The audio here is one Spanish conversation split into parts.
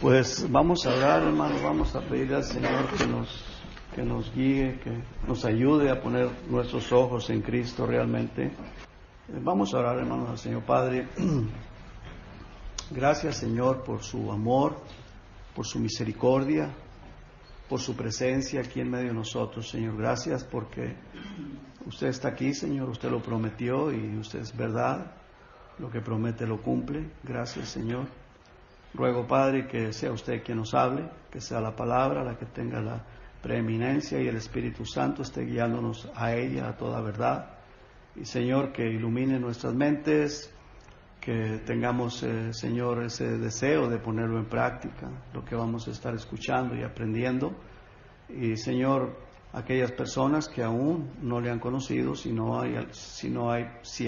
Pues vamos a orar, hermanos, vamos a pedirle al Señor que nos guíe, que nos ayude a poner nuestros ojos en Cristo realmente. Vamos a orar, hermanos, al Señor Padre. Gracias, Señor, por su amor, por su misericordia, por su presencia aquí en medio de nosotros, Señor. Gracias porque usted está aquí, Señor, usted lo prometió y usted es verdad. Lo que promete lo cumple. Gracias, Señor. Ruego, Padre, que sea usted quien nos hable, que sea la palabra la que tenga la preeminencia y el Espíritu Santo esté guiándonos a ella, a toda verdad. Y, Señor, que ilumine nuestras mentes, que tengamos, Señor, ese deseo de ponerlo en práctica, lo que vamos a estar escuchando y aprendiendo. Y, Señor, aquellas personas que aún no le han conocido, si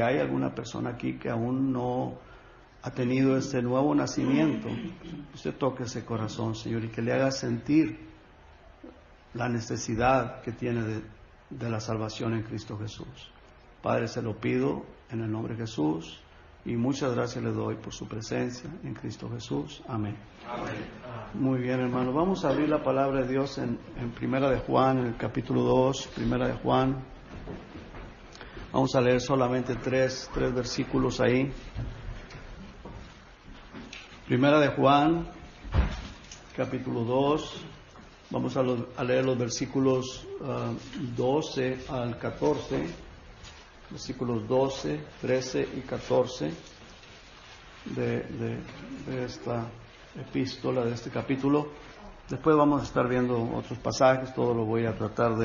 hay alguna persona aquí que aún no ha tenido este nuevo nacimiento, usted toque ese corazón, Señor, y que le haga sentir la necesidad que tiene de la salvación en Cristo Jesús. Padre, se lo pido en el nombre de Jesús y muchas gracias le doy por su presencia en Cristo Jesús. Amén. Amén. Muy bien, hermano. Vamos a abrir la palabra de Dios en Primera de Juan, en el capítulo 2, Primera de Juan. Vamos a leer solamente tres versículos ahí. Primera de Juan, capítulo 2, vamos a leer los versículos 12 al 14, versículos 12, 13 y 14 de esta epístola, de este capítulo. Después vamos a estar viendo otros pasajes, todo lo voy a tratar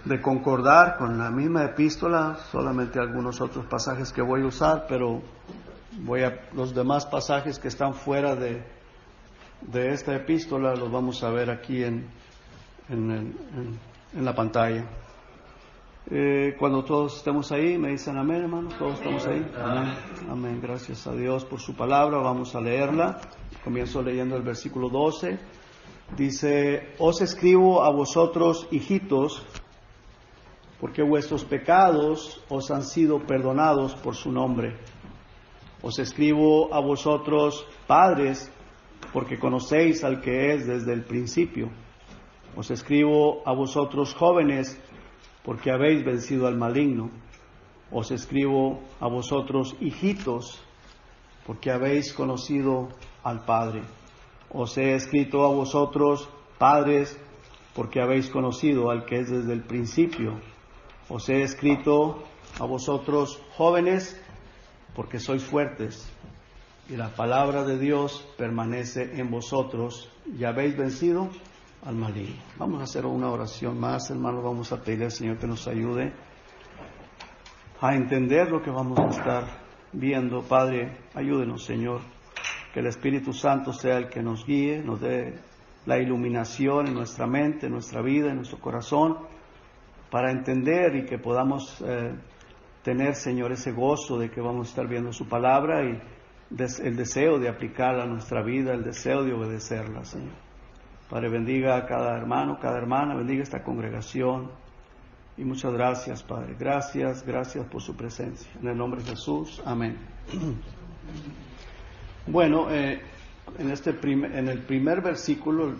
de concordar con la misma epístola, solamente algunos otros pasajes que voy a usar, pero los demás pasajes que están fuera de esta epístola los vamos a ver aquí en la pantalla. Cuando todos estemos ahí, me dicen amén, hermanos. ¿Todos estamos ahí? Amén. Amén. Gracias a Dios por su palabra. Vamos a leerla. Comienzo leyendo el versículo 12. Dice: Os escribo a vosotros, hijitos, porque vuestros pecados os han sido perdonados por su nombre. Os escribo a vosotros, padres, porque conocéis al que es desde el principio. Os escribo a vosotros, jóvenes, porque habéis vencido al maligno. Os escribo a vosotros, hijitos, porque habéis conocido al Padre. Os he escrito a vosotros, padres, porque habéis conocido al que es desde el principio. Os he escrito a vosotros, jóvenes, porque sois fuertes, y la palabra de Dios permanece en vosotros, y habéis vencido al maligno. Vamos a hacer una oración más, hermanos. Vamos a pedirle al Señor que nos ayude a entender lo que vamos a estar viendo. Padre, ayúdenos, Señor, que el Espíritu Santo sea el que nos guíe, nos dé la iluminación en nuestra mente, en nuestra vida, en nuestro corazón, para entender y que podamos tener, Señor, ese gozo de que vamos a estar viendo su palabra y el deseo de aplicarla a nuestra vida, el deseo de obedecerla, Señor. Padre, bendiga a cada hermano, cada hermana, bendiga esta congregación. Y muchas gracias, Padre. Gracias por su presencia. En el nombre de Jesús, amén. Bueno, en el primer versículo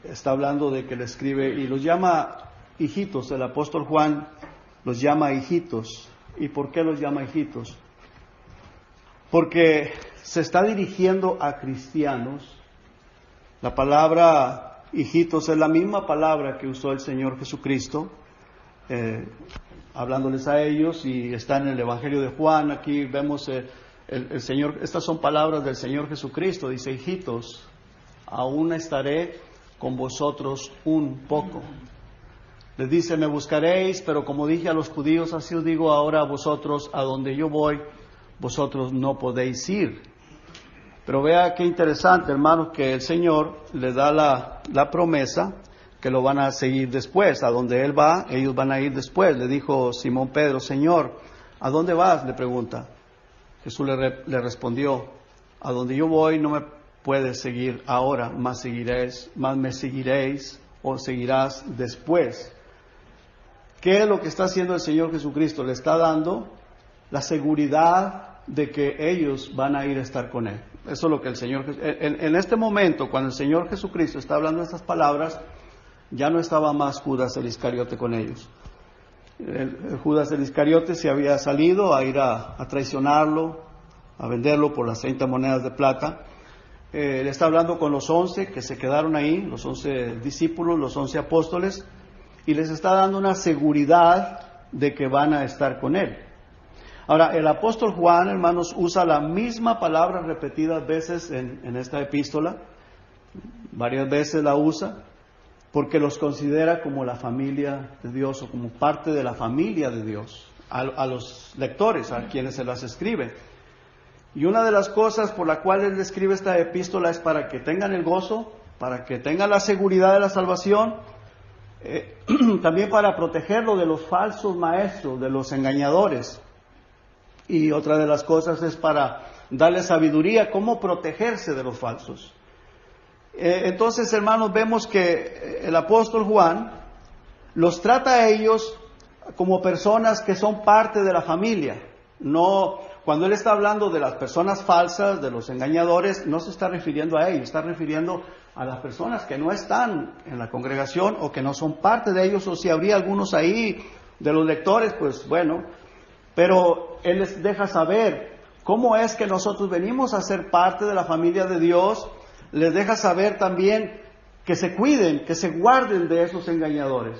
está hablando de que le escribe y los llama hijitos. El apóstol Juan los llama hijitos. ¿Y por qué los llama hijitos? Porque se está dirigiendo a cristianos. La palabra hijitos es la misma palabra que usó el Señor Jesucristo, hablándoles a ellos, y está en el Evangelio de Juan. Aquí vemos el Señor, estas son palabras del Señor Jesucristo. Dice: hijitos, aún estaré con vosotros un poco. Les dice: me buscaréis, pero como dije a los judíos, así os digo ahora a vosotros, a donde yo voy, vosotros no podéis ir. Pero vea qué interesante, hermanos, que el Señor le da la promesa que lo van a seguir después. A donde Él va, ellos van a ir después. Le dijo Simón Pedro: Señor, ¿a dónde vas?, le pregunta. Jesús le respondió: a donde yo voy no me puedes seguir ahora, más me seguiréis o seguirás después. ¿Qué es lo que está haciendo el Señor Jesucristo? Le está dando la seguridad de que ellos van a ir a estar con Él. Eso es lo que el Señor, en este momento, cuando el Señor Jesucristo está hablando estas palabras, ya no estaba más Judas el Iscariote con ellos. El Judas el Iscariote se había salido a ir a traicionarlo, a venderlo por las 30 monedas de plata. Él está hablando con los 11 que se quedaron ahí, los 11 discípulos, los 11 apóstoles, y les está dando una seguridad de que van a estar con Él. Ahora, el apóstol Juan, hermanos, usa la misma palabra repetidas veces en esta epístola, varias veces la usa, porque los considera como la familia de Dios o como parte de la familia de Dios, a los lectores, a quienes se las escribe. Y una de las cosas por la cual él escribe esta epístola es para que tengan el gozo, para que tengan la seguridad de la salvación, también para protegerlo de los falsos maestros, de los engañadores. Y otra de las cosas es para darle sabiduría, cómo protegerse de los falsos. Entonces, hermanos, vemos que el apóstol Juan los trata a ellos como personas que son parte de la familia. No, cuando él está hablando de las personas falsas, de los engañadores, no se está refiriendo a ellos, está refiriendo a las personas que no están en la congregación o que no son parte de ellos, o si habría algunos ahí de los lectores, pues bueno, pero él les deja saber cómo es que nosotros venimos a ser parte de la familia de Dios. Les deja saber también que se cuiden, que se guarden de esos engañadores.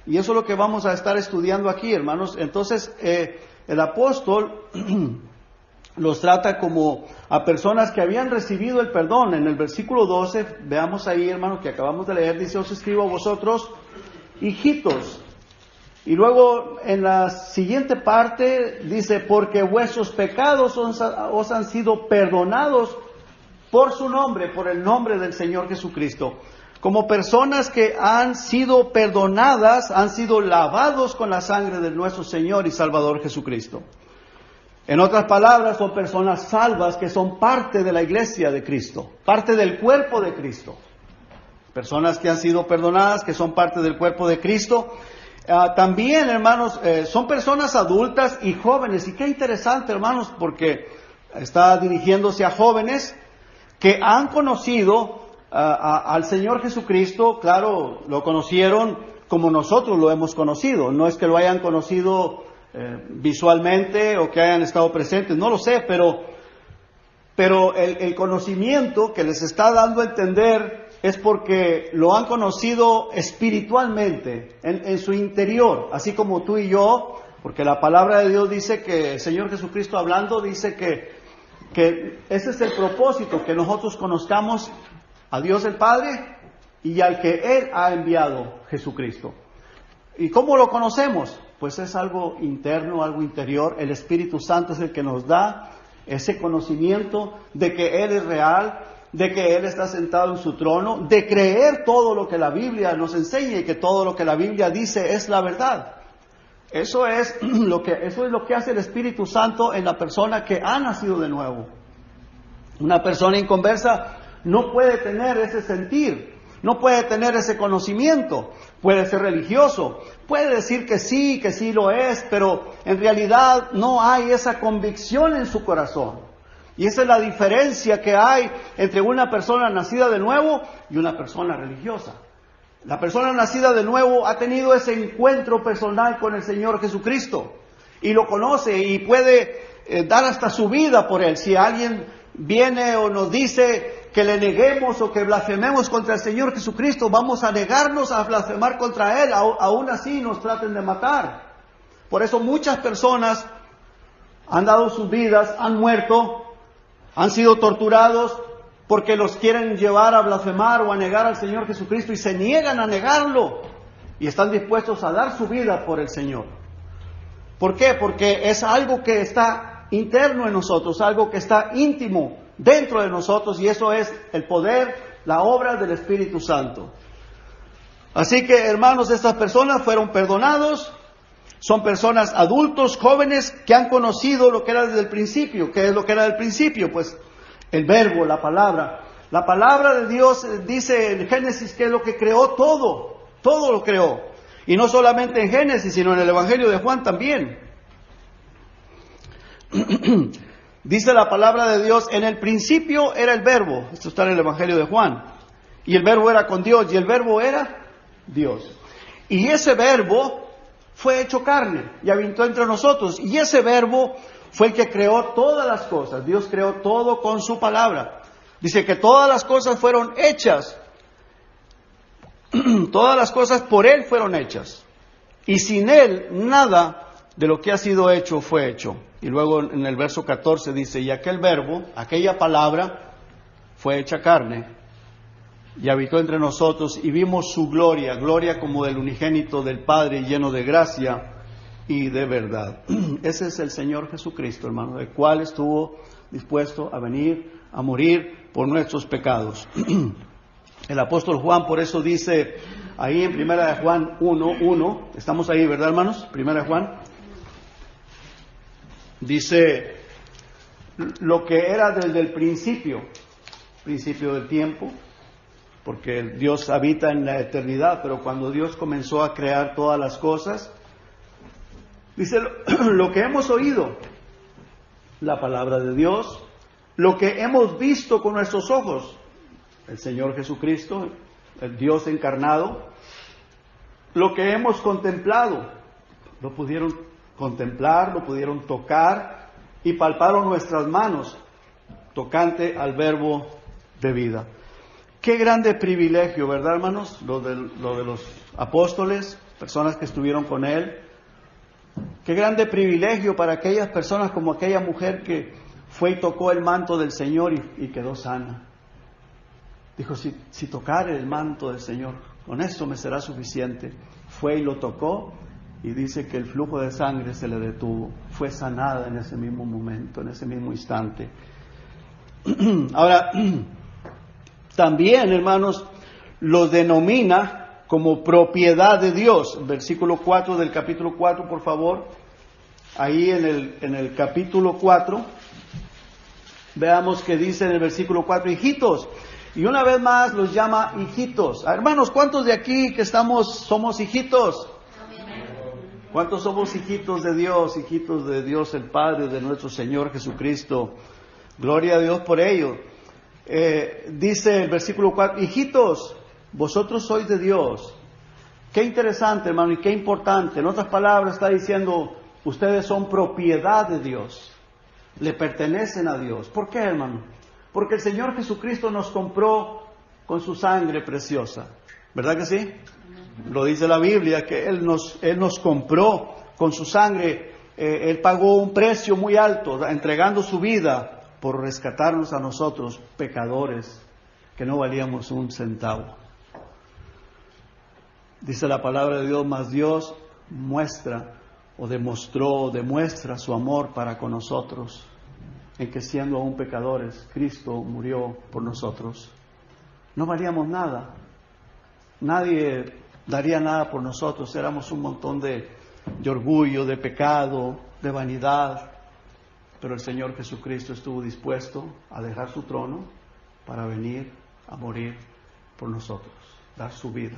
Y eso es lo que vamos a estar estudiando aquí, hermanos. Entonces, el apóstol los trata como a personas que habían recibido el perdón. En el versículo 12, veamos ahí, hermanos, que acabamos de leer, dice: os escribo a vosotros, hijitos. Y luego en la siguiente parte dice: porque vuestros pecados os han sido perdonados por su nombre, por el nombre del Señor Jesucristo. Como personas que han sido perdonadas, han sido lavados con la sangre de nuestro Señor y Salvador Jesucristo. En otras palabras, son personas salvas que son parte de la iglesia de Cristo, parte del cuerpo de Cristo. Personas que han sido perdonadas, que son parte del cuerpo de Cristo. También, hermanos, son personas adultas y jóvenes. Y qué interesante, hermanos, porque está dirigiéndose a jóvenes que han conocido al Señor Jesucristo. Claro, lo conocieron como nosotros lo hemos conocido. No es que lo hayan conocido visualmente o que hayan estado presentes, no lo sé, pero el conocimiento que les está dando a entender es porque lo han conocido espiritualmente, en su interior, así como tú y yo, porque la palabra de Dios dice que el Señor Jesucristo hablando dice que ese es el propósito, que nosotros conozcamos a Dios el Padre y al que Él ha enviado, Jesucristo. ¿Y cómo lo conocemos? Pues es algo interno, algo interior. El Espíritu Santo es el que nos da ese conocimiento de que Él es real, de que Él está sentado en su trono, de creer todo lo que la Biblia nos enseña y que todo lo que la Biblia dice es la verdad. Eso es lo que hace el Espíritu Santo en la persona que ha nacido de nuevo. Una persona inconversa no puede tener ese sentir, no puede tener ese conocimiento. Puede ser religioso, puede decir que sí lo es, pero en realidad no hay esa convicción en su corazón. Y esa es la diferencia que hay entre una persona nacida de nuevo y una persona religiosa. La persona nacida de nuevo ha tenido ese encuentro personal con el Señor Jesucristo y lo conoce y puede dar hasta su vida por Él. Si alguien viene o nos dice que le neguemos o que blasfememos contra el Señor Jesucristo, vamos a negarnos a blasfemar contra Él, aún así nos traten de matar. Por eso muchas personas han dado sus vidas, han muerto, han sido torturados porque los quieren llevar a blasfemar o a negar al Señor Jesucristo y se niegan a negarlo y están dispuestos a dar su vida por el Señor. ¿Por qué? Porque es algo que está interno en nosotros, algo que está íntimo dentro de nosotros, y eso es el poder, la obra del Espíritu Santo. Así que, hermanos, estas personas fueron perdonados, son personas adultos, jóvenes, que han conocido lo que era desde el principio. ¿Qué es lo que era del principio? Pues el verbo, la palabra. La palabra de Dios dice en Génesis que es lo que creó todo lo creó. Y no solamente en Génesis, sino en el Evangelio de Juan también. Dice la palabra de Dios, en el principio era el verbo. Esto está en el Evangelio de Juan. Y el verbo era con Dios, y el verbo era Dios. Y ese verbo fue hecho carne y habitó entre nosotros. Y ese verbo fue el que creó todas las cosas. Dios creó todo con su palabra. Dice que todas las cosas fueron hechas. Todas las cosas por Él fueron hechas. Y sin Él nada de lo que ha sido hecho fue hecho. Y luego en el verso 14 dice, y aquel verbo, aquella palabra, fue hecha carne y habitó entre nosotros y vimos su gloria, gloria como del unigénito del Padre, lleno de gracia y de verdad. Ese es el Señor Jesucristo, hermano, el cual estuvo dispuesto a venir a morir por nuestros pecados. El apóstol Juan por eso dice ahí en 1 de Juan 1:1, estamos ahí, ¿verdad, hermanos? 1 de Juan. Dice lo que era desde el principio del tiempo, porque Dios habita en la eternidad, pero cuando Dios comenzó a crear todas las cosas, dice lo que hemos oído, la palabra de Dios, lo que hemos visto con nuestros ojos, el Señor Jesucristo, el Dios encarnado, lo que hemos contemplado, lo pudieron contemplar, lo pudieron tocar y palparon nuestras manos tocante al verbo de vida. Qué grande privilegio, ¿verdad, hermanos? Lo de los apóstoles, personas que estuvieron con Él. Qué grande privilegio para aquellas personas como aquella mujer que fue y tocó el manto del Señor y quedó sana. Dijo, si tocare el manto del Señor, con esto me será suficiente. Fue y lo tocó y dice que el flujo de sangre se le detuvo. Fue sanada en ese mismo momento, en ese mismo instante. Ahora, también, hermanos, lo denomina como propiedad de Dios. Versículo 4 del capítulo 4, por favor. Ahí en el capítulo 4, veamos que dice en el versículo 4, hijitos. Y una vez más los llama hijitos. Hermanos, ¿cuántos de aquí que somos hijitos? ¿Cuántos somos hijitos de Dios el Padre, de nuestro Señor Jesucristo? Gloria a Dios por ello. Dice el versículo 4, hijitos, vosotros sois de Dios. Qué interesante, hermano, y qué importante. En otras palabras está diciendo, ustedes son propiedad de Dios. Le pertenecen a Dios. ¿Por qué, hermano? Porque el Señor Jesucristo nos compró con su sangre preciosa. ¿Verdad que sí? Lo dice la Biblia, que Él nos compró con su sangre. Él pagó un precio muy alto, entregando su vida por rescatarnos a nosotros, pecadores, que no valíamos un centavo. Dice la palabra de Dios, mas Dios demuestra su amor para con nosotros, en que siendo aún pecadores, Cristo murió por nosotros. No valíamos nada. Nadie daría nada por nosotros. Éramos un montón de orgullo, de pecado, de vanidad. Pero el Señor Jesucristo estuvo dispuesto a dejar su trono para venir a morir por nosotros, dar su vida,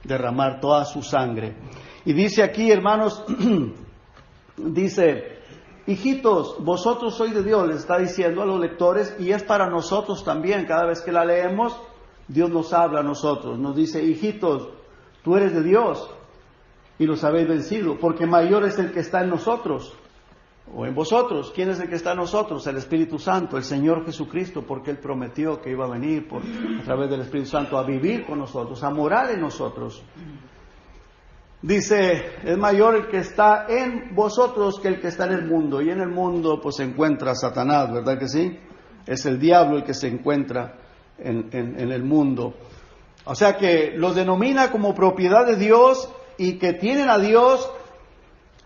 derramar toda su sangre. Y dice aquí, hermanos, dice, hijitos, vosotros sois de Dios, les está diciendo a los lectores, y es para nosotros también. Cada vez que la leemos, Dios nos habla a nosotros, nos dice, hijitos, tú eres de Dios y los habéis vencido, porque mayor es el que está en nosotros o en vosotros. ¿Quién es el que está en nosotros? El Espíritu Santo, el Señor Jesucristo, porque Él prometió que iba a venir a través del Espíritu Santo a vivir con nosotros, a morar en nosotros. Dice, es mayor el que está en vosotros que el que está en el mundo. Y en el mundo pues se encuentra Satanás, ¿verdad que sí? Es el diablo el que se encuentra en el mundo. O sea que los denomina como propiedad de Dios y que tienen a Dios.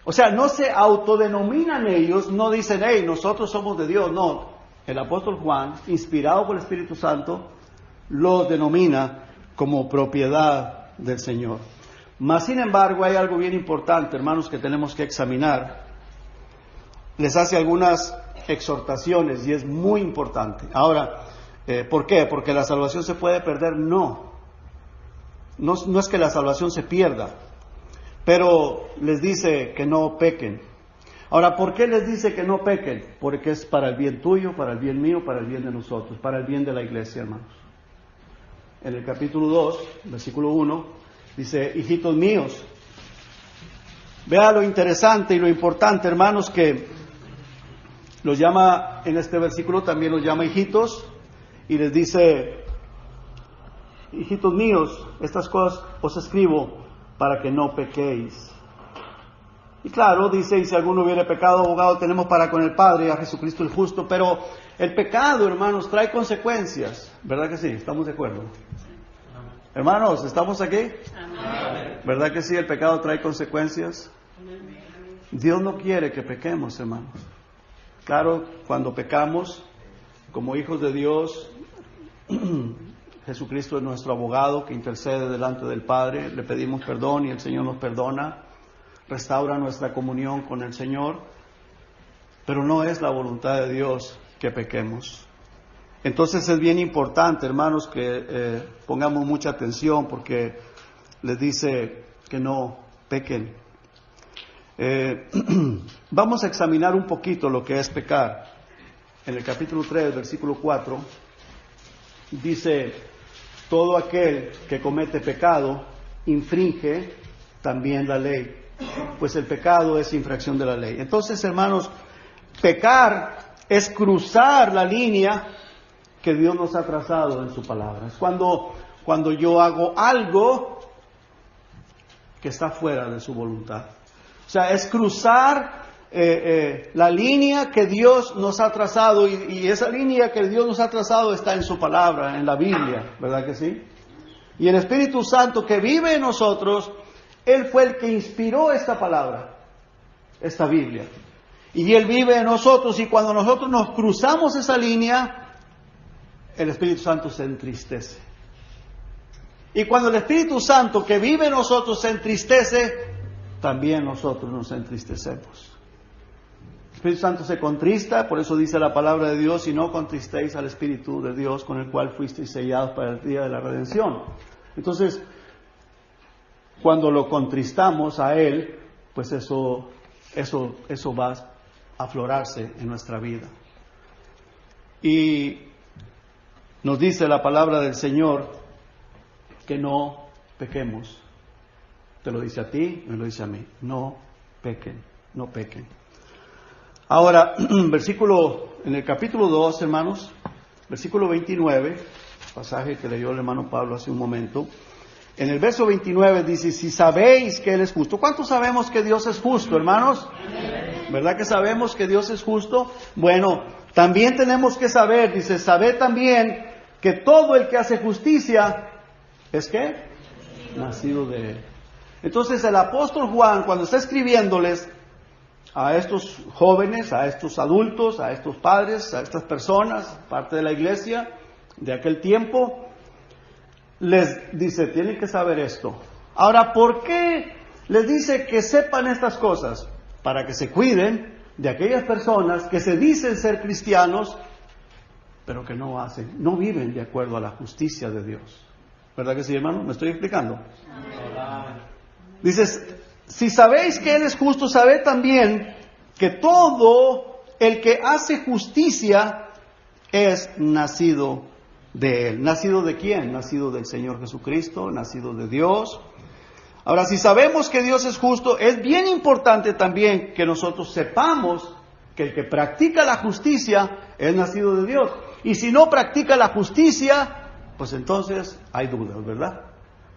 O sea, no se autodenominan ellos, no dicen, hey, nosotros somos de Dios. No, el apóstol Juan, inspirado por el Espíritu Santo, los denomina como propiedad del Señor. Mas, sin embargo, hay algo bien importante, hermanos, que tenemos que examinar. Les hace algunas exhortaciones y es muy importante. Ahora, ¿por qué? ¿Porque la salvación se puede perder? No es que la salvación se pierda, pero les dice que no pequen. Ahora, ¿por qué les dice que no pequen? Porque es para el bien tuyo, para el bien mío, para el bien de nosotros, para el bien de la iglesia, hermanos. En el capítulo 2, versículo 1, dice, hijitos míos. Vea lo interesante y lo importante, hermanos, que los llama, en este versículo también los llama hijitos, y les dice, hijitos míos, estas cosas os escribo para que no pequéis. Y claro, dice, y si alguno hubiere pecado, abogado tenemos para con el Padre, a Jesucristo el justo, pero el pecado, hermanos, trae consecuencias, ¿verdad que sí? ¿Estamos de acuerdo? Hermanos, ¿estamos aquí? ¿Verdad que sí? El pecado trae consecuencias. Dios no quiere que pequemos, hermanos. Claro, cuando pecamos, como hijos de Dios, Jesucristo es nuestro abogado que intercede delante del Padre, le pedimos perdón y el Señor nos perdona, restaura nuestra comunión con el Señor, pero no es la voluntad de Dios que pequemos. Entonces es bien importante, hermanos, que pongamos mucha atención porque les dice que no pequen. Vamos a examinar un poquito lo que es pecar. En el capítulo 3, versículo 4, dice, todo aquel que comete pecado infringe también la ley, pues el pecado es infracción de la ley. Entonces, hermanos, pecar es cruzar la línea que Dios nos ha trazado en su palabra. Es cuando yo hago algo que está fuera de su voluntad. O sea, es cruzar la línea que Dios nos ha trazado, y esa línea que Dios nos ha trazado está en su palabra, en la Biblia, ¿verdad que sí? Y el Espíritu Santo que vive en nosotros, Él fue el que inspiró esta palabra, esta Biblia. Y Él vive en nosotros, y cuando nosotros nos cruzamos esa línea, el Espíritu Santo se entristece. Y cuando el Espíritu Santo que vive en nosotros se entristece, también nosotros nos entristecemos. El Espíritu Santo se contrista, por eso dice la palabra de Dios, y no contristéis al Espíritu de Dios con el cual fuisteis sellados para el día de la redención. Entonces, cuando lo contristamos a Él, pues eso va a aflorarse en nuestra vida. Y nos dice la palabra del Señor que no pequemos. Te lo dice a ti, me lo dice a mí. No pequen, no pequen. Ahora, en el capítulo 2, hermanos, versículo 29, pasaje que leyó el hermano Pablo hace un momento. En el verso 29 dice, si sabéis que Él es justo. ¿Cuántos sabemos que Dios es justo, hermanos? ¿Verdad que sabemos que Dios es justo? Bueno, también tenemos que saber, dice, sabed también que todo el que hace justicia es ¿qué? Nacido de Él. Entonces el apóstol Juan, cuando está escribiéndoles a estos jóvenes, a estos adultos, a estos padres, a estas personas, parte de la iglesia de aquel tiempo, les dice, tienen que saber esto. Ahora, ¿por qué les dice que sepan estas cosas? Para que se cuiden de aquellas personas que se dicen ser cristianos, pero que no hacen, no viven de acuerdo a la justicia de Dios. ¿Verdad que sí, hermano? ¿Me estoy explicando? Dices, si sabéis que Él es justo, sabed también que todo el que hace justicia es nacido de Él. ¿Nacido de quién? Nacido del Señor Jesucristo, nacido de Dios. Ahora, si sabemos que Dios es justo, es bien importante también que nosotros sepamos que el que practica la justicia es nacido de Dios. Y si no practica la justicia, pues entonces hay dudas, ¿verdad?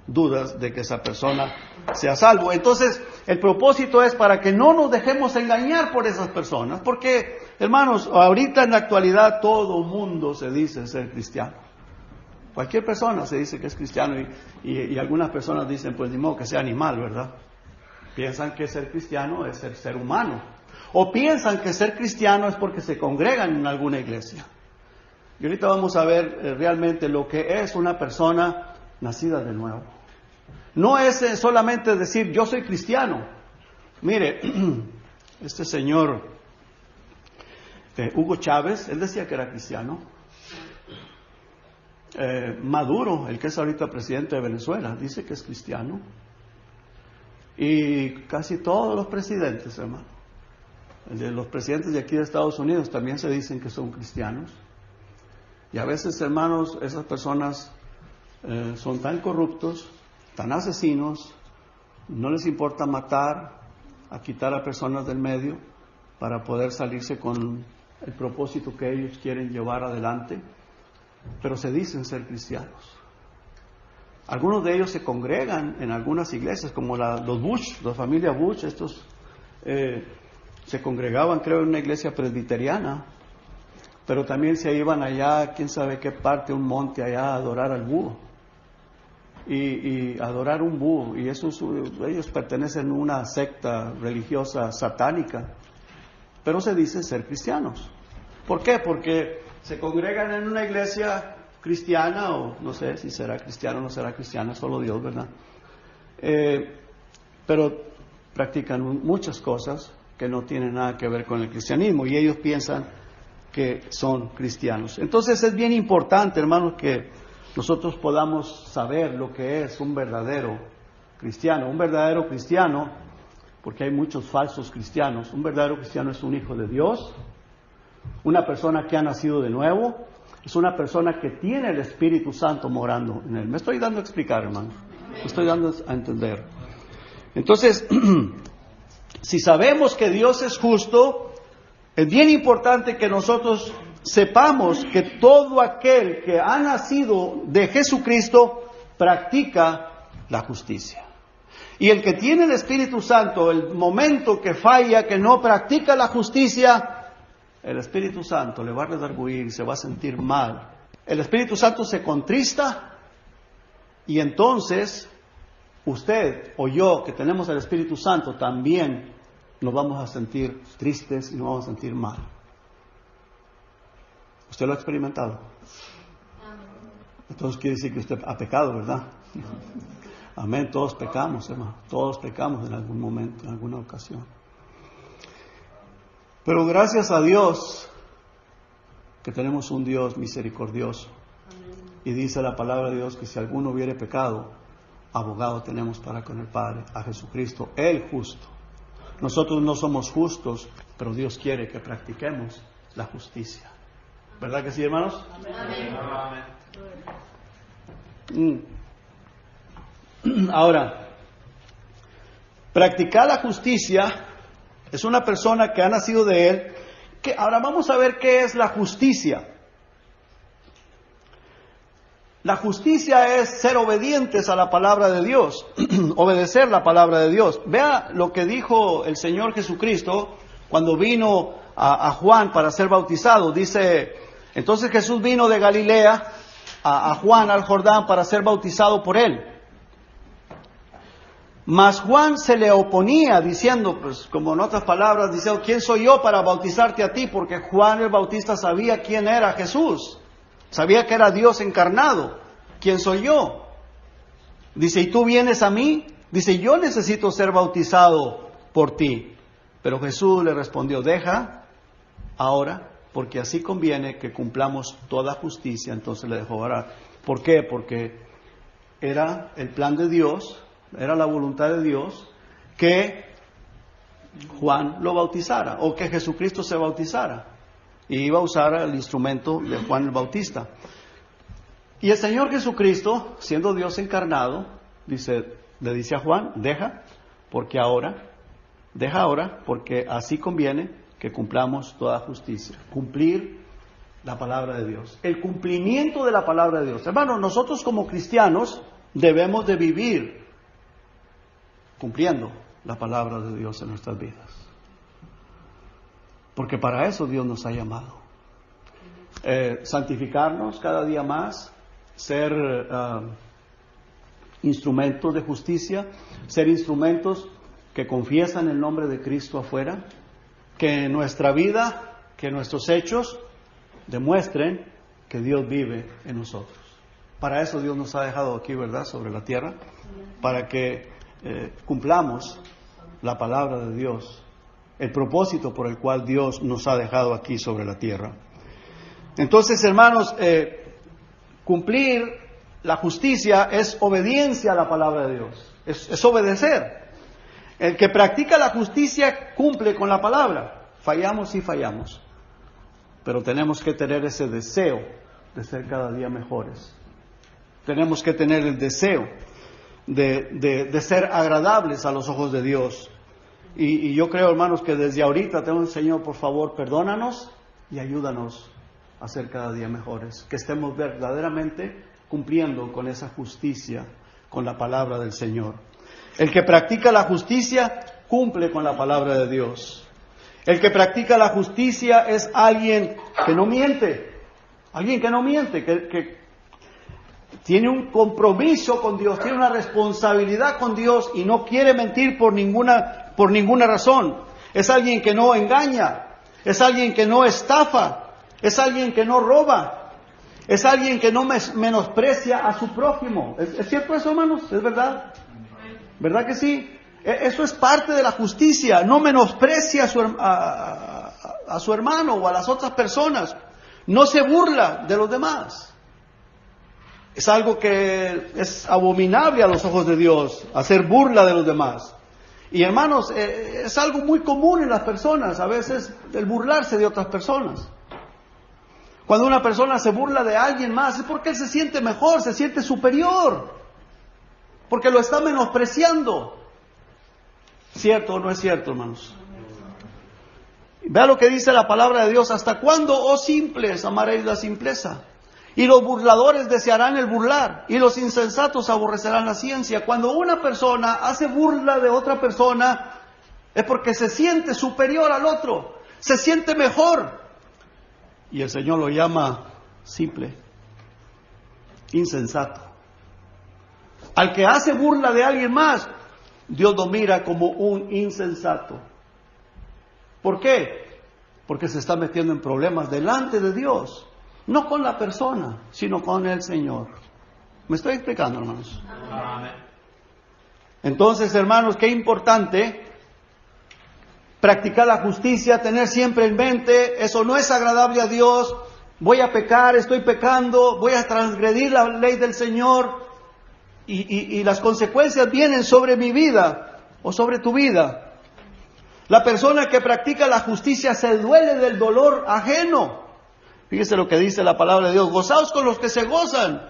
Dudas de que esa persona sea salvo. Entonces, el propósito es para que no nos dejemos engañar por esas personas, porque, hermanos, ahorita en la actualidad todo el mundo se dice ser cristiano. Cualquier persona se dice que es cristiano y algunas personas dicen, pues ni modo que sea animal, ¿verdad? Piensan que ser cristiano es ser humano. O piensan que ser cristiano es porque se congregan en alguna iglesia. Y ahorita vamos a ver realmente lo que es una persona nacida de nuevo. No es solamente decir yo soy cristiano. Mire, este señor Hugo Chávez, él decía que era cristiano. Maduro, el que es ahorita presidente de Venezuela, dice que es cristiano. Y casi todos los presidentes, hermano. de los presidentes de aquí de Estados Unidos también se dicen que son cristianos. Y a veces, hermanos, esas personas son tan corruptos, tan asesinos, no les importa matar, a quitar a personas del medio para poder salirse con el propósito que ellos quieren llevar adelante, pero se dicen ser cristianos. Algunos de ellos se congregan en algunas iglesias, como los Bush, la familia Bush, estos se congregaban, creo, en una iglesia presbiteriana, pero también se iban allá, quién sabe qué parte, un monte allá, a adorar al búho. Y adorar un búho, y ellos pertenecen a una secta religiosa satánica, pero se dicen ser cristianos. ¿Por qué? Porque se congregan en una iglesia cristiana, o no sé si será cristiana o no será cristiana, solo Dios, ¿verdad? Pero practican muchas cosas que no tienen nada que ver con el cristianismo, y ellos piensan que son cristianos. Entonces es bien importante, hermanos, que nosotros podamos saber lo que es un verdadero cristiano. Un verdadero cristiano, porque hay muchos falsos cristianos, un verdadero cristiano es un hijo de Dios, una persona que ha nacido de nuevo, es una persona que tiene el Espíritu Santo morando en él. Me estoy dando a explicar, hermano, me estoy dando a entender. Entonces, si sabemos que Dios es justo, es bien importante que nosotros sepamos que todo aquel que ha nacido de Jesucristo practica la justicia. Y el que tiene el Espíritu Santo, el momento que falla, que no practica la justicia, el Espíritu Santo le va a redarguir, se va a sentir mal. El Espíritu Santo se contrista y entonces usted o yo que tenemos el Espíritu Santo también nos vamos a sentir tristes y nos vamos a sentir mal. ¿Usted lo ha experimentado? Entonces quiere decir que usted ha pecado, ¿verdad? Amén, todos pecamos, hermano. Todos pecamos en algún momento, en alguna ocasión. Pero gracias a Dios que tenemos un Dios misericordioso. Y dice la palabra de Dios que si alguno hubiere pecado, abogado tenemos para con el Padre, a Jesucristo, el justo. Nosotros no somos justos, pero Dios quiere que practiquemos la justicia. ¿Verdad que sí, hermanos? Amén. Ahora, practicar la justicia es una persona que ha nacido de Él. Ahora vamos a ver qué es la justicia. La justicia es ser obedientes a la palabra de Dios, obedecer la palabra de Dios. Vea lo que dijo el Señor Jesucristo cuando vino a Juan para ser bautizado. Dice, entonces Jesús vino de Galilea a Juan al Jordán para ser bautizado por él. Mas Juan se le oponía diciendo, pues como en otras palabras, diciendo, ¿quién soy yo para bautizarte a ti? Porque Juan el Bautista sabía quién era Jesús. Sabía que era Dios encarnado. ¿Quién soy yo? Dice, ¿y tú vienes a mí? Dice, yo necesito ser bautizado por ti. Pero Jesús le respondió, deja ahora, porque así conviene que cumplamos toda justicia. Entonces le dejó orar. ¿Por qué? Porque era el plan de Dios, era la voluntad de Dios que Juan lo bautizara, o que Jesucristo se bautizara. Y iba a usar el instrumento de Juan el Bautista. Y el Señor Jesucristo, siendo Dios encarnado, le dice a Juan, deja ahora, porque así conviene que cumplamos toda justicia. Cumplir la palabra de Dios. El cumplimiento de la palabra de Dios. Hermanos, nosotros como cristianos debemos de vivir cumpliendo la palabra de Dios en nuestras vidas. Porque para eso Dios nos ha llamado. Santificarnos cada día más, ser instrumentos de justicia, ser instrumentos que confiesan el nombre de Cristo afuera, que nuestra vida, que nuestros hechos demuestren que Dios vive en nosotros. Para eso Dios nos ha dejado aquí, ¿verdad?, sobre la tierra, para que cumplamos la palabra de Dios, el propósito por el cual Dios nos ha dejado aquí sobre la tierra. Entonces, hermanos, cumplir la justicia es obediencia a la palabra de Dios, es obedecer. El que practica la justicia cumple con la palabra. Fallamos y fallamos. Pero tenemos que tener ese deseo de ser cada día mejores. Tenemos que tener el deseo de ser agradables a los ojos de Dios. Y yo creo, hermanos, que desde ahorita tenemos, Señor, por favor, perdónanos y ayúdanos a ser cada día mejores. Que estemos verdaderamente cumpliendo con esa justicia, con la palabra del Señor. El que practica la justicia cumple con la palabra de Dios. El que practica la justicia es alguien que no miente. Alguien que no miente, que tiene un compromiso con Dios, tiene una responsabilidad con Dios y no quiere mentir por ninguna razón. Es alguien que no engaña, es alguien que no estafa, es alguien que no roba, es alguien que no menosprecia a su prójimo. ¿Es cierto eso, hermanos? ¿Es verdad? ¿Verdad que sí? Eso es parte de la justicia. No menosprecia a su hermano o a las otras personas. No se burla de los demás. Es algo que es abominable a los ojos de Dios, hacer burla de los demás. Y hermanos, es algo muy común en las personas, a veces, el burlarse de otras personas. Cuando una persona se burla de alguien más, es porque él se siente mejor, se siente superior, porque lo está menospreciando. ¿Cierto o no es cierto, hermanos? Vea lo que dice la palabra de Dios. ¿Hasta cuándo, oh simples, amaréis la simpleza? Y los burladores desearán el burlar, y los insensatos aborrecerán la ciencia. Cuando una persona hace burla de otra persona, es porque se siente superior al otro, se siente mejor. Y el Señor lo llama simple, insensato. Al que hace burla de alguien más, Dios lo mira como un insensato. ¿Por qué? Porque se está metiendo en problemas delante de Dios. No con la persona, sino con el Señor. ¿Me estoy explicando, hermanos? Amén. Entonces, hermanos, qué importante practicar la justicia, tener siempre en mente, eso no es agradable a Dios, voy a pecar, estoy pecando, voy a transgredir la ley del Señor y las consecuencias vienen sobre mi vida o sobre tu vida. La persona que practica la justicia se duele del dolor ajeno. Fíjese lo que dice la palabra de Dios: gozaos con los que se gozan,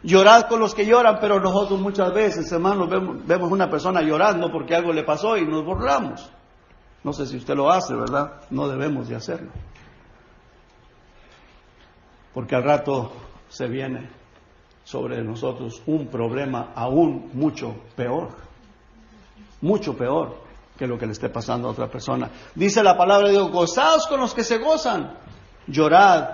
llorad con los que lloran. Pero nosotros muchas veces, hermanos, vemos una persona llorando porque algo le pasó y nos burlamos. No sé si usted lo hace, ¿verdad? No debemos de hacerlo, porque al rato se viene sobre nosotros un problema aún mucho peor que lo que le esté pasando a otra persona. Dice la palabra de Dios: gozaos con los que se gozan, llorad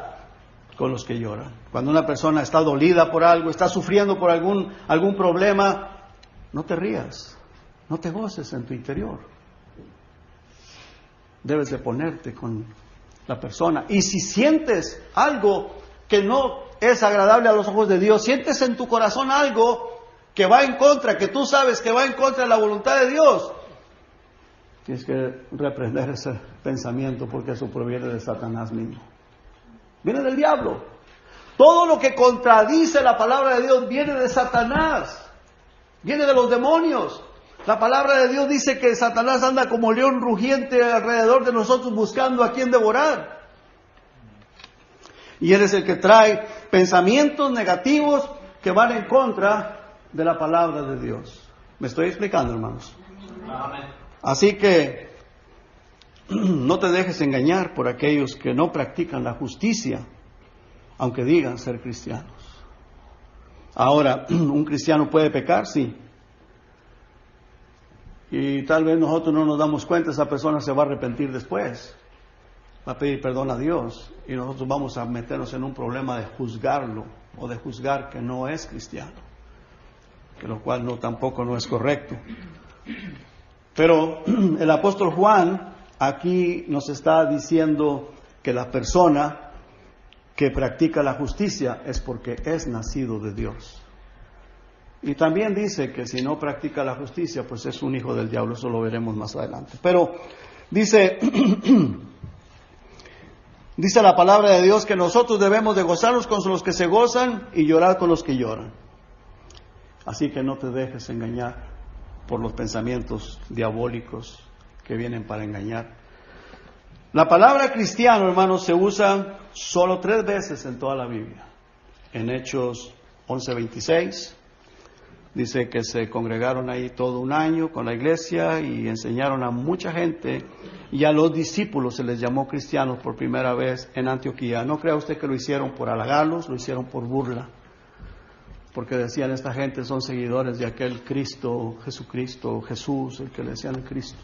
con los que lloran. Cuando una persona está dolida por algo, está sufriendo por algún problema, no te rías, no te goces en tu interior. Debes de ponerte con la persona. Y si sientes algo que no es agradable a los ojos de Dios, sientes en tu corazón algo que va en contra, que tú sabes que va en contra de la voluntad de Dios, tienes que reprender ese pensamiento, porque eso proviene de Satanás mismo. Viene del diablo. Todo lo que contradice la palabra de Dios viene de Satanás, viene de los demonios. La palabra de Dios dice que Satanás anda como león rugiente alrededor de nosotros buscando a quien devorar. Y él es el que trae pensamientos negativos que van en contra de la palabra de Dios. ¿Me estoy explicando, hermanos? Amén. Así que no te dejes engañar por aquellos que no practican la justicia, aunque digan ser cristianos. Ahora, ¿un cristiano puede pecar? Sí. Y tal vez nosotros no nos damos cuenta, esa persona se va a arrepentir después, va a pedir perdón a Dios, y nosotros vamos a meternos en un problema de juzgarlo, o de juzgar que no es cristiano, que lo cual tampoco no es correcto. Pero el apóstol Juan aquí nos está diciendo que la persona que practica la justicia es porque es nacido de Dios. Y también dice que si no practica la justicia, pues es un hijo del diablo. Eso lo veremos más adelante. Pero dice la palabra de Dios que nosotros debemos de gozarnos con los que se gozan y llorar con los que lloran. Así que no te dejes engañar por los pensamientos diabólicos que vienen para engañar. La palabra cristiano, hermanos, se usa solo 3 veces en toda la Biblia. En Hechos 11:26, dice que se congregaron ahí todo un año con la iglesia y enseñaron a mucha gente, y a los discípulos se les llamó cristianos por primera vez en Antioquía. No crea usted que lo hicieron por halagarlos, lo hicieron por burla, porque decían, esta gente son seguidores de aquel Cristo, Jesucristo, Jesús, el que le decían el Cristo.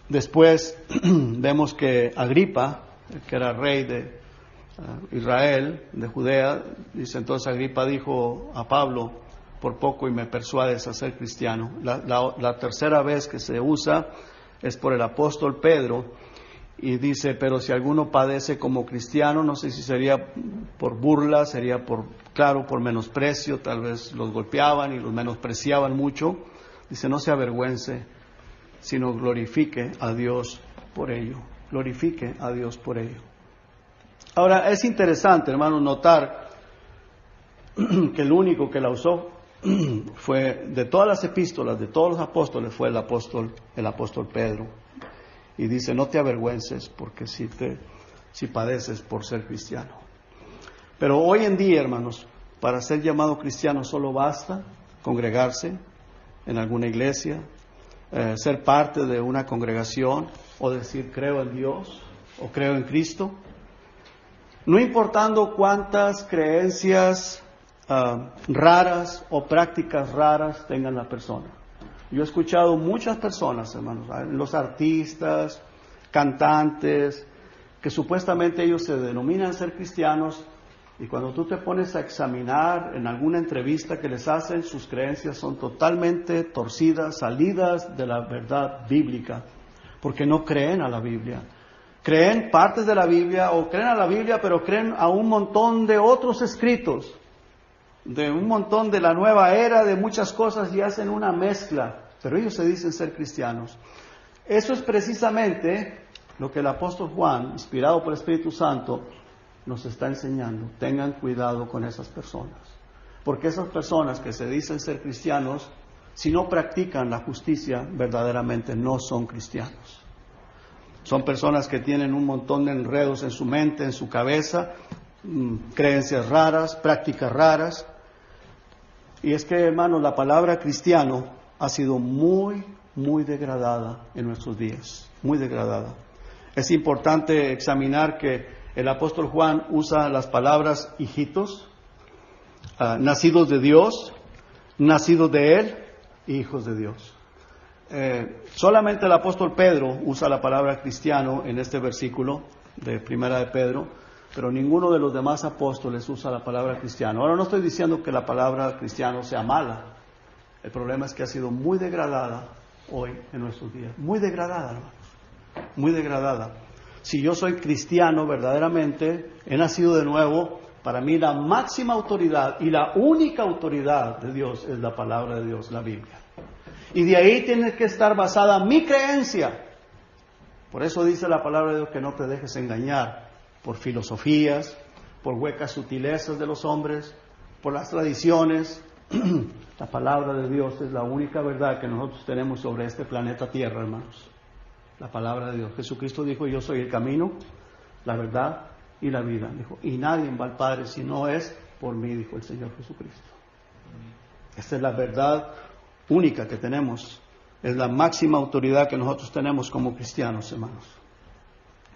Después vemos que Agripa, que era rey de Israel, de Judea, dice, entonces Agripa dijo a Pablo, por poco y me persuades a ser cristiano. La tercera vez que se usa es por el apóstol Pedro, y dice, pero si alguno padece como cristiano, no sé si sería por burla, sería por menosprecio, tal vez los golpeaban y los menospreciaban mucho. Dice, no se avergüence, sino glorifique a Dios por ello. Glorifique a Dios por ello. Ahora, es interesante, hermanos, notar que el único que la usó fue, de todas las epístolas, de todos los apóstoles, fue el apóstol Pedro. Y dice, no te avergüences, porque si padeces por ser cristiano. Pero hoy en día, hermanos, para ser llamado cristiano solo basta congregarse en alguna iglesia, ser parte de una congregación, o decir creo en Dios o creo en Cristo, no importando cuántas creencias raras o prácticas raras tengan la persona. Yo he escuchado muchas personas, hermanos, los artistas, cantantes, que supuestamente ellos se denominan ser cristianos, y cuando tú te pones a examinar en alguna entrevista que les hacen, sus creencias son totalmente torcidas, salidas de la verdad bíblica, porque no creen a la Biblia. Creen partes de la Biblia, o creen a la Biblia, pero creen a un montón de otros escritos, de un montón de la nueva era, de muchas cosas, y hacen una mezcla, pero ellos se dicen ser cristianos. Eso es precisamente lo que el apóstol Juan, inspirado por el Espíritu Santo, nos está enseñando. Tengan cuidado con esas personas, porque esas personas que se dicen ser cristianos, si no practican la justicia, verdaderamente no son cristianos. Son personas que tienen un montón de enredos en su mente, en su cabeza, creencias raras, prácticas raras. Y es que, hermanos, la palabra cristiano ha sido muy, muy degradada en nuestros días, muy degradada. Es importante examinar que el apóstol Juan usa las palabras hijitos, nacidos de Dios, nacidos de Él, y hijos de Dios. Solamente el apóstol Pedro usa la palabra cristiano en este versículo de Primera de Pedro, pero ninguno de los demás apóstoles usa la palabra cristiano. Ahora, no estoy diciendo que la palabra cristiano sea mala. El problema es que ha sido muy degradada hoy en nuestros días. Muy degradada, hermanos. Muy degradada. Si yo soy cristiano verdaderamente, he nacido de nuevo, para mí la máxima autoridad y la única autoridad de Dios es la palabra de Dios, la Biblia. Y de ahí tiene que estar basada mi creencia. Por eso dice la palabra de Dios que no te dejes engañar por filosofías, por huecas sutilezas de los hombres, por las tradiciones. La palabra de Dios es la única verdad que nosotros tenemos sobre este planeta Tierra, hermanos. La palabra de Dios. Jesucristo dijo, yo soy el camino, la verdad y la vida. Dijo, y nadie va al Padre si no es por mí, dijo el Señor Jesucristo. Esta es la verdad única que tenemos. Es la máxima autoridad que nosotros tenemos como cristianos, hermanos.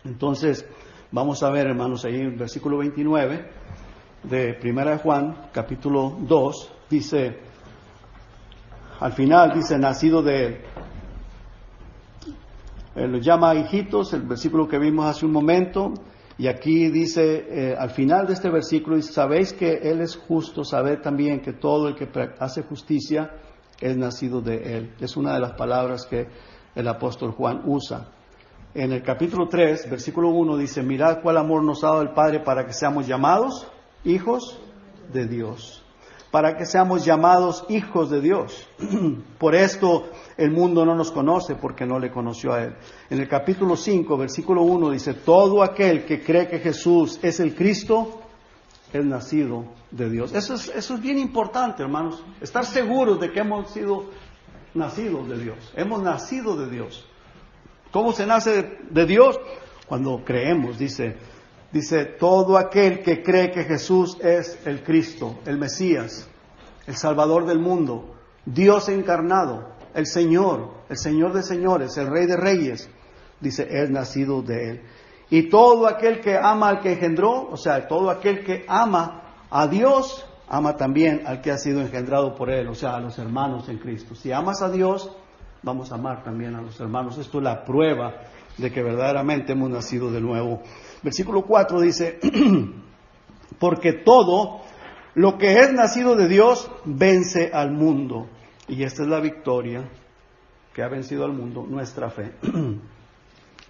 Entonces, vamos a ver, hermanos, ahí en el versículo 29 de Primera de Juan, capítulo 2, dice, al final dice, nacido de Él. Lo llama hijitos, el versículo que vimos hace un momento, y aquí dice, al final de este versículo, dice, sabéis que Él es justo, sabed también que todo el que hace justicia es nacido de Él. Es una de las palabras que el apóstol Juan usa. En el capítulo 3, versículo 1, dice, mirad cuál amor nos ha dado el Padre para que seamos llamados hijos de Dios. Para que seamos llamados hijos de Dios. Por esto el mundo no nos conoce, porque no le conoció a Él. En el capítulo 5, versículo 1 dice, todo aquel que cree que Jesús es el Cristo, es nacido de Dios. Eso es bien importante, hermanos. Estar seguros de que hemos sido nacidos de Dios. Hemos nacido de Dios. ¿Cómo se nace de Dios? Cuando creemos, dice todo aquel que cree que Jesús es el Cristo, el Mesías, el Salvador del mundo, Dios encarnado, el Señor de señores, el Rey de reyes, dice, es nacido de Él. Y todo aquel que ama al que engendró, o sea, todo aquel que ama a Dios, ama también al que ha sido engendrado por Él, o sea, a los hermanos en Cristo. Si amas a Dios, vamos a amar también a los hermanos. Esto es la prueba de que verdaderamente hemos nacido de nuevo. Versículo 4 dice, porque todo lo que es nacido de Dios vence al mundo. Y esta es la victoria que ha vencido al mundo, nuestra fe.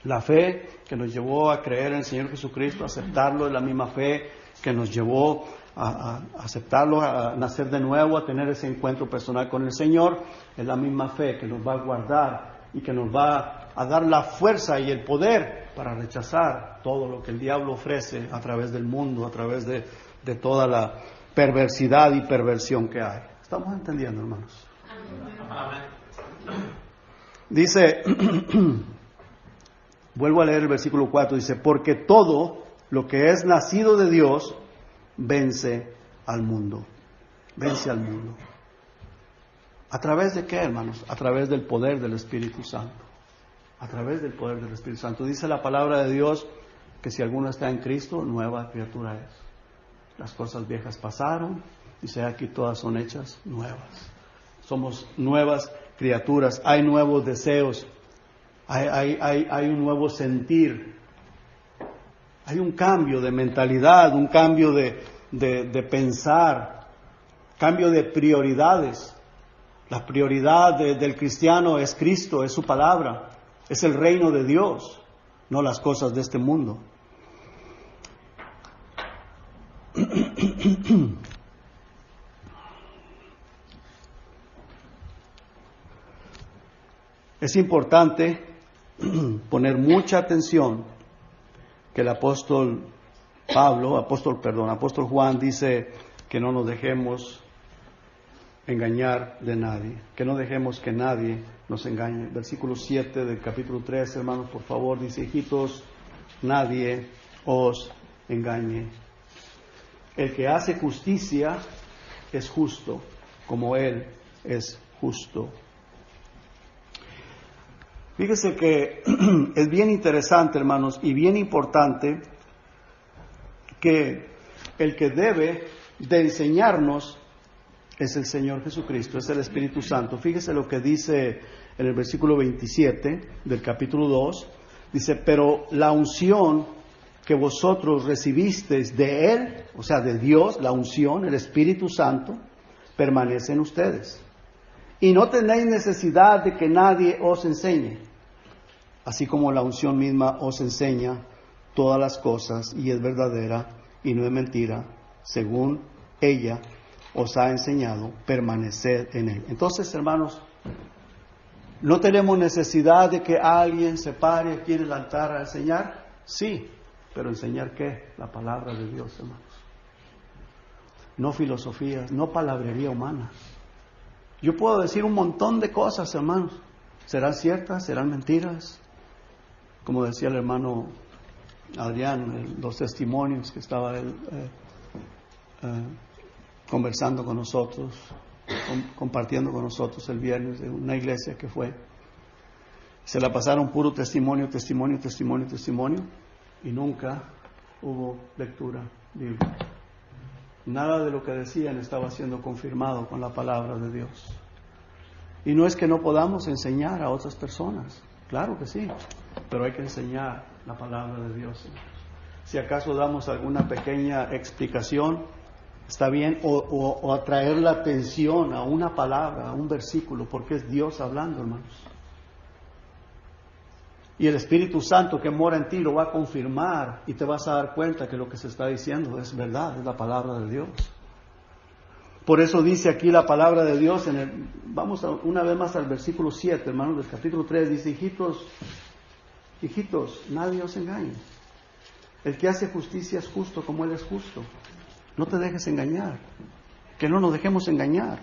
La fe que nos llevó a creer en el Señor Jesucristo, a aceptarlo, es la misma fe que nos llevó a aceptarlo, a nacer de nuevo, a tener ese encuentro personal con el Señor. Es la misma fe que nos va a guardar y que nos va a dar la fuerza y el poder para rechazar todo lo que el diablo ofrece a través del mundo, a través de toda la perversidad y perversión que hay. ¿Estamos entendiendo, hermanos? Dice, vuelvo a leer el versículo 4, dice, porque todo lo que es nacido de Dios vence al mundo. Vence al mundo. ¿A través de qué, hermanos? A través del poder del Espíritu Santo. A través del poder del Espíritu Santo. Dice la palabra de Dios que si alguno está en Cristo, nueva criatura es. Las cosas viejas pasaron, dice aquí todas son hechas nuevas. Somos nuevas criaturas, hay nuevos deseos, hay un nuevo sentir, hay un cambio de mentalidad, un cambio de pensar, cambio de prioridades. La prioridad del cristiano es Cristo, es su palabra, es el reino de Dios, no las cosas de este mundo. Es importante poner mucha atención que el apóstol Juan dice que no nos dejemos engañar de nadie, que no dejemos que nadie nos engañe. Versículo 7 del capítulo 3, hermanos, por favor, dice, hijitos, nadie os engañe. El que hace justicia es justo, como Él es justo. Fíjese que es bien interesante, hermanos, y bien importante que el que debe de enseñarnos es el Señor Jesucristo, es el Espíritu Santo. Fíjese lo que dice en el versículo 27 del capítulo 2. Dice, pero la unción que vosotros recibisteis de Él, o sea, de Dios, la unción, el Espíritu Santo, permanece en ustedes. Y no tenéis necesidad de que nadie os enseñe, así como la unción misma os enseña todas las cosas y es verdadera y no es mentira, según ella os ha enseñado, permaneced en Él. Entonces, hermanos, ¿no tenemos necesidad de que alguien se pare aquí en el altar a enseñar? Sí, pero ¿enseñar qué? La palabra de Dios, hermanos. No filosofías, no palabrería humana. Yo puedo decir un montón de cosas, hermanos. ¿Serán ciertas? ¿Serán mentiras? Como decía el hermano Adrián, los testimonios que estaba él conversando con nosotros, compartiendo con nosotros el viernes de una iglesia que fue. Se la pasaron puro testimonio y nunca hubo lectura bíblica. Nada de lo que decían estaba siendo confirmado con la palabra de Dios. Y no es que no podamos enseñar a otras personas, claro que sí, pero hay que enseñar la palabra de Dios. Si acaso damos alguna pequeña explicación, está bien, o atraer la atención a una palabra, a un versículo, porque es Dios hablando, hermanos. Y el Espíritu Santo que mora en ti lo va a confirmar y te vas a dar cuenta que lo que se está diciendo es verdad, es la palabra de Dios. Por eso dice aquí la palabra de Dios, vamos una vez más al versículo 7, hermanos, del capítulo 3, dice, hijitos, nadie os engañe. El que hace justicia es justo como Él es justo. No te dejes engañar, que no nos dejemos engañar.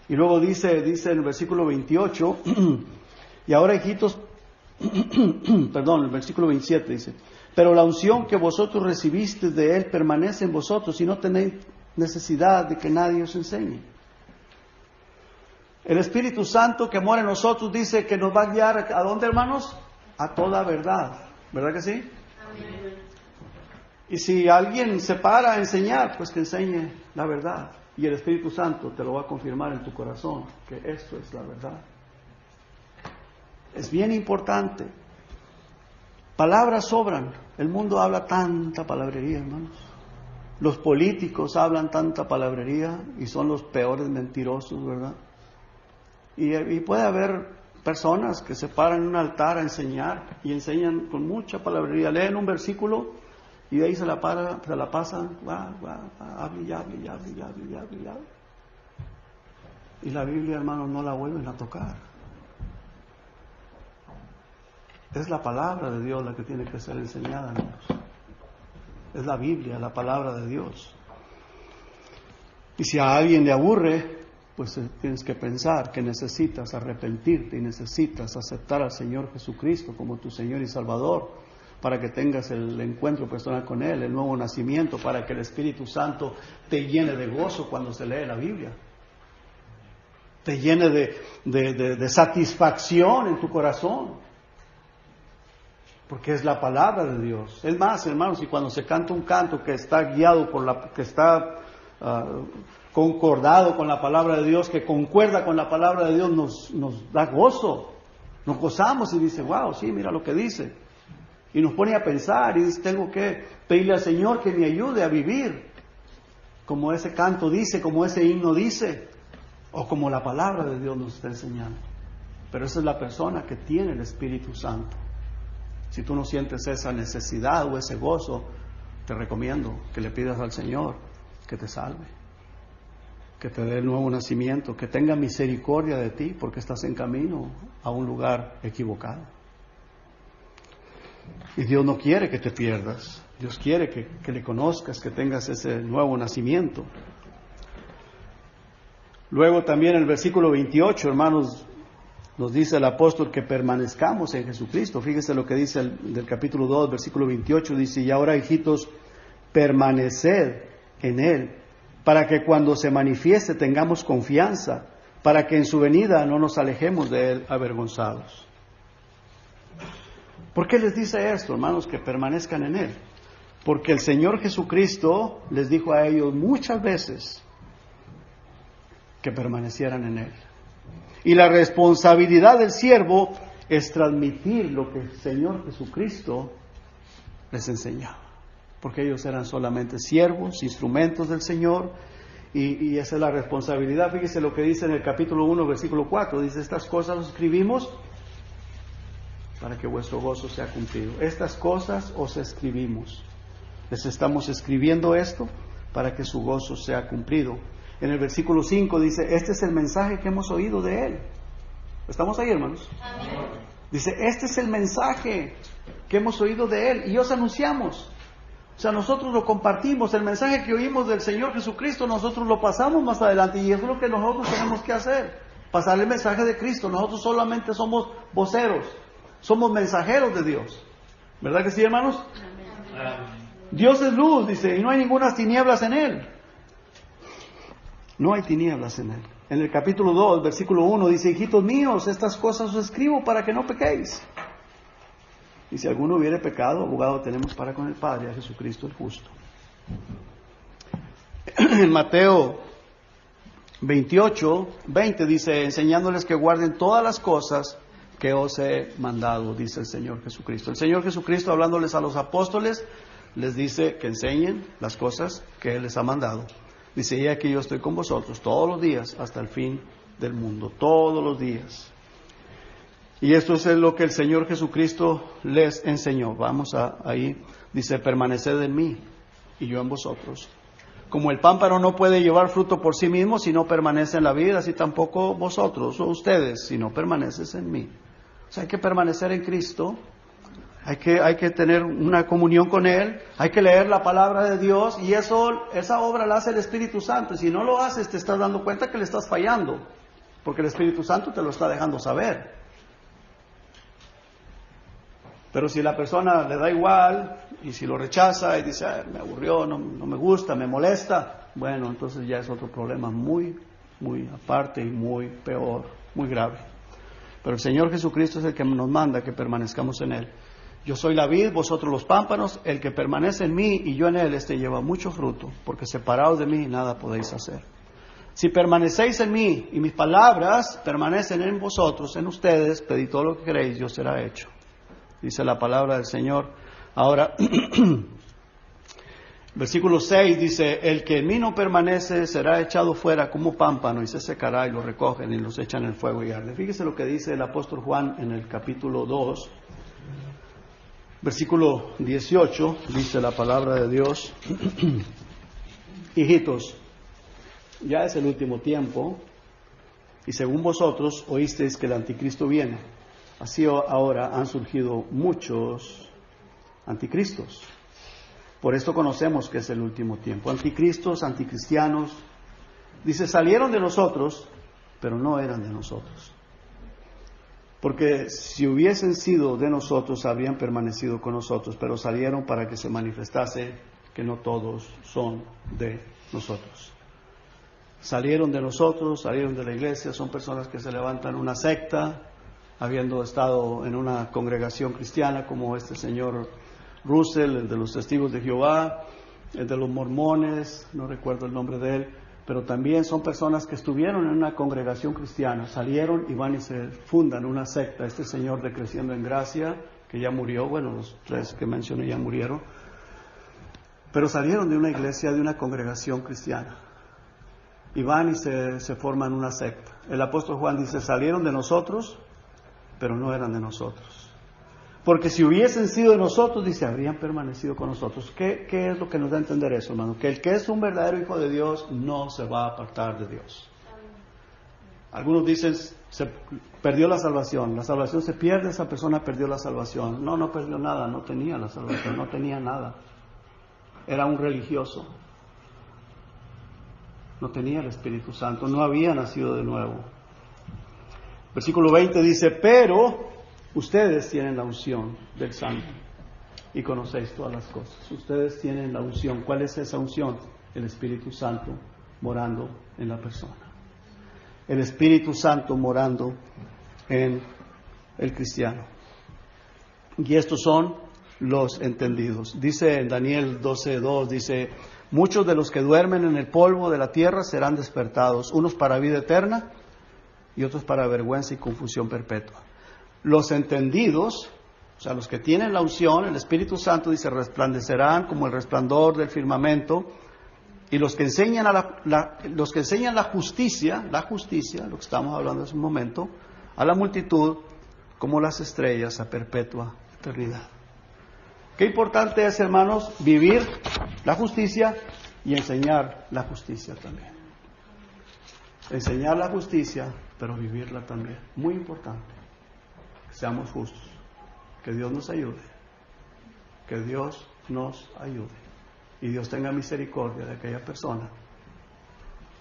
Y luego dice en el versículo 28, y ahora, hijitos, perdón, el versículo 27 dice, pero la unción que vosotros recibisteis de Él permanece en vosotros y no tenéis necesidad de que nadie os enseñe. El Espíritu Santo que mora en nosotros dice que nos va a guiar ¿a dónde, hermanos? A toda verdad. ¿Verdad que sí? Amén. Y si alguien se para a enseñar, pues que enseñe la verdad. Y el Espíritu Santo te lo va a confirmar en tu corazón, que esto es la verdad. Es bien importante. Palabras sobran. El mundo habla tanta palabrería, hermanos. Los políticos hablan tanta palabrería y son los peores mentirosos, ¿verdad? Y puede haber personas que se paran en un altar a enseñar y enseñan con mucha palabrería. Leen un versículo y de ahí se la pasan, hable. Y la Biblia, hermanos, no la vuelven a tocar. Es la palabra de Dios la que tiene que ser enseñada, hermanos. Es la Biblia, la palabra de Dios. Y si a alguien le aburre, pues tienes que pensar que necesitas arrepentirte y necesitas aceptar al Señor Jesucristo como tu Señor y Salvador, para que tengas el encuentro personal con Él, el nuevo nacimiento, para que el Espíritu Santo te llene de gozo cuando se lee la Biblia, te llene de satisfacción en tu corazón, porque es la palabra de Dios. Es más, hermanos, y cuando se canta un canto que está guiado que está concordado con la palabra de Dios, que concuerda con la palabra de Dios, nos da gozo, nos gozamos y dice, wow, sí, mira lo que dice. Y nos pone a pensar y dice, tengo que pedirle al Señor que me ayude a vivir como ese canto dice, como ese himno dice, o como la palabra de Dios nos está enseñando. Pero esa es la persona que tiene el Espíritu Santo. Si tú no sientes esa necesidad o ese gozo, te recomiendo que le pidas al Señor que te salve, que te dé el nuevo nacimiento, que tenga misericordia de ti porque estás en camino a un lugar equivocado. Y Dios no quiere que te pierdas. Dios quiere que le conozcas, que tengas ese nuevo nacimiento. Luego también el versículo 28, hermanos, nos dice el apóstol que permanezcamos en Jesucristo. Fíjese lo que dice del capítulo 2, versículo 28, dice, y ahora, hijitos, permaneced en Él, para que cuando se manifieste tengamos confianza, para que en su venida no nos alejemos de Él avergonzados. ¿Por qué les dice esto, hermanos, que permanezcan en Él? Porque el Señor Jesucristo les dijo a ellos muchas veces que permanecieran en Él. Y la responsabilidad del siervo es transmitir lo que el Señor Jesucristo les enseñaba. Porque ellos eran solamente siervos, instrumentos del Señor, y esa es la responsabilidad. Fíjese lo que dice en el capítulo 1, versículo 4. Dice, estas cosas os escribimos para que vuestro gozo sea cumplido. Estas cosas os escribimos. Les estamos escribiendo esto para que su gozo sea cumplido. En el versículo 5 dice, este es el mensaje que hemos oído de Él. ¿Estamos ahí, hermanos? Amén. Dice, este es el mensaje que hemos oído de Él y os anunciamos. O sea, nosotros lo compartimos. El mensaje que oímos del Señor Jesucristo, nosotros lo pasamos más adelante. Y eso es lo que nosotros tenemos que hacer. Pasar el mensaje de Cristo. Nosotros solamente somos voceros. Somos mensajeros de Dios. ¿Verdad que sí, hermanos? Amén. Dios es luz, dice, y no hay ninguna tinieblas en Él. No hay tinieblas en Él. En el capítulo 2, versículo 1, dice, hijitos míos, estas cosas os escribo para que no pequéis. Y si alguno hubiere pecado, abogado tenemos para con el Padre, a Jesucristo el justo. En Mateo 28, 20 dice, enseñándoles que guarden todas las cosas que os he mandado, dice el Señor Jesucristo. El Señor Jesucristo, hablándoles a los apóstoles, les dice que enseñen las cosas que Él les ha mandado. Dice, y aquí yo estoy con vosotros todos los días hasta el fin del mundo, todos los días. Y esto es lo que el Señor Jesucristo les enseñó. Vamos ahí, dice, permaneced en mí y yo en vosotros. Como el pámpano no puede llevar fruto por sí mismo si no permanece en la vid, así tampoco vosotros o ustedes si no permaneces en mí. O sea, hay que permanecer en Cristo. Hay que tener una comunión con Él, hay que leer la palabra de Dios y esa obra la hace el Espíritu Santo. Y si no lo haces, te estás dando cuenta que le estás fallando, porque el Espíritu Santo te lo está dejando saber. Pero si la persona le da igual y si lo rechaza y dice, me aburrió, no me gusta, me molesta, bueno, entonces ya es otro problema muy, muy aparte y muy peor, muy grave. Pero el Señor Jesucristo es el que nos manda que permanezcamos en Él. Yo soy la vid, vosotros los pámpanos, el que permanece en mí y yo en Él, este lleva mucho fruto, porque separados de mí nada podéis hacer. Si permanecéis en mí y mis palabras permanecen en vosotros, en ustedes, pedid todo lo que queréis y os será hecho. Dice la palabra del Señor. Ahora, versículo 6 dice, el que en mí no permanece será echado fuera como pámpano y se secará y lo recogen y los echan en el fuego y arde. Fíjese lo que dice el apóstol Juan en el capítulo 2, versículo 18, dice la palabra de Dios. Hijitos, ya es el último tiempo y según vosotros oísteis que el anticristo viene. Así ahora han surgido muchos anticristos. Por esto conocemos que es el último tiempo. Anticristos, anticristianos. Dice, salieron de nosotros, pero no eran de nosotros. Porque si hubiesen sido de nosotros, habrían permanecido con nosotros, pero salieron para que se manifestase que no todos son de nosotros. Salieron de nosotros, salieron de la iglesia, son personas que se levantan una secta, habiendo estado en una congregación cristiana como este señor Russell, el de los Testigos de Jehová, el de los mormones, no recuerdo el nombre de él, pero también son personas que estuvieron en una congregación cristiana, salieron y van y se fundan una secta. Este señor de Creciendo en Gracia, que ya murió, bueno, los tres que mencioné ya murieron, pero salieron de una iglesia, de una congregación cristiana, y van y se forman una secta. El apóstol Juan dice, salieron de nosotros, pero no eran de nosotros. Porque si hubiesen sido de nosotros, dice, habrían permanecido con nosotros. ¿Qué es lo que nos da a entender eso, hermano? Que el que es un verdadero hijo de Dios no se va a apartar de Dios. Algunos dicen, se perdió la salvación se pierde, esa persona perdió la salvación. No perdió nada, no tenía la salvación, no tenía nada. Era un religioso. No tenía el Espíritu Santo, no había nacido de nuevo. Versículo 20 dice, pero ustedes tienen la unción del Santo y conocéis todas las cosas. Ustedes tienen la unción. ¿Cuál es esa unción? El Espíritu Santo morando en la persona. El Espíritu Santo morando en el cristiano. Y estos son los entendidos. Dice en Daniel 12:2, dice, muchos de los que duermen en el polvo de la tierra serán despertados, unos para vida eterna y otros para vergüenza y confusión perpetua. Los entendidos, o sea, los que tienen la unción, el Espíritu Santo, dice, resplandecerán como el resplandor del firmamento, y los que enseñan la justicia, lo que estamos hablando hace un momento, a la multitud, como las estrellas a perpetua eternidad. Qué importante es, hermanos, vivir la justicia y enseñar la justicia también. Enseñar la justicia, pero vivirla también. Muy importante. Seamos justos. Que Dios nos ayude. Que Dios nos ayude. Y Dios tenga misericordia de aquella persona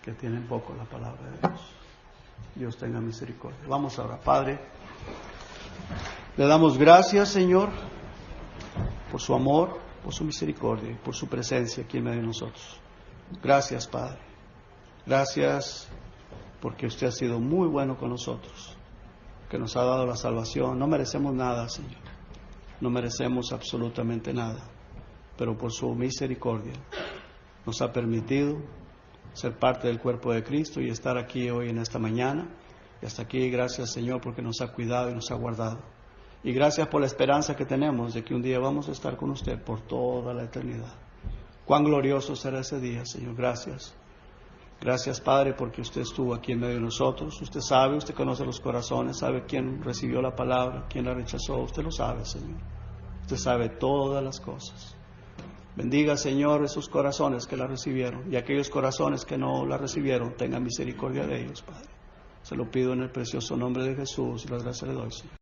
que tiene poco la palabra de Dios. Dios tenga misericordia. Vamos ahora, Padre. Le damos gracias, Señor, por su amor, por su misericordia y por su presencia aquí en medio de nosotros. Gracias, Padre. Gracias porque usted ha sido muy bueno con nosotros, que nos ha dado la salvación. No merecemos nada, Señor. No merecemos absolutamente nada. Pero por su misericordia nos ha permitido ser parte del cuerpo de Cristo y estar aquí hoy en esta mañana. Y hasta aquí, gracias, Señor, porque nos ha cuidado y nos ha guardado. Y gracias por la esperanza que tenemos de que un día vamos a estar con usted por toda la eternidad. Cuán glorioso será ese día, Señor. Gracias. Gracias, Padre, porque usted estuvo aquí en medio de nosotros. Usted sabe, usted conoce los corazones, sabe quién recibió la palabra, quién la rechazó. Usted lo sabe, Señor. Usted sabe todas las cosas. Bendiga, Señor, esos corazones que la recibieron y aquellos corazones que no la recibieron. Tenga misericordia de ellos, Padre. Se lo pido en el precioso nombre de Jesús y las gracias le doy, Señor.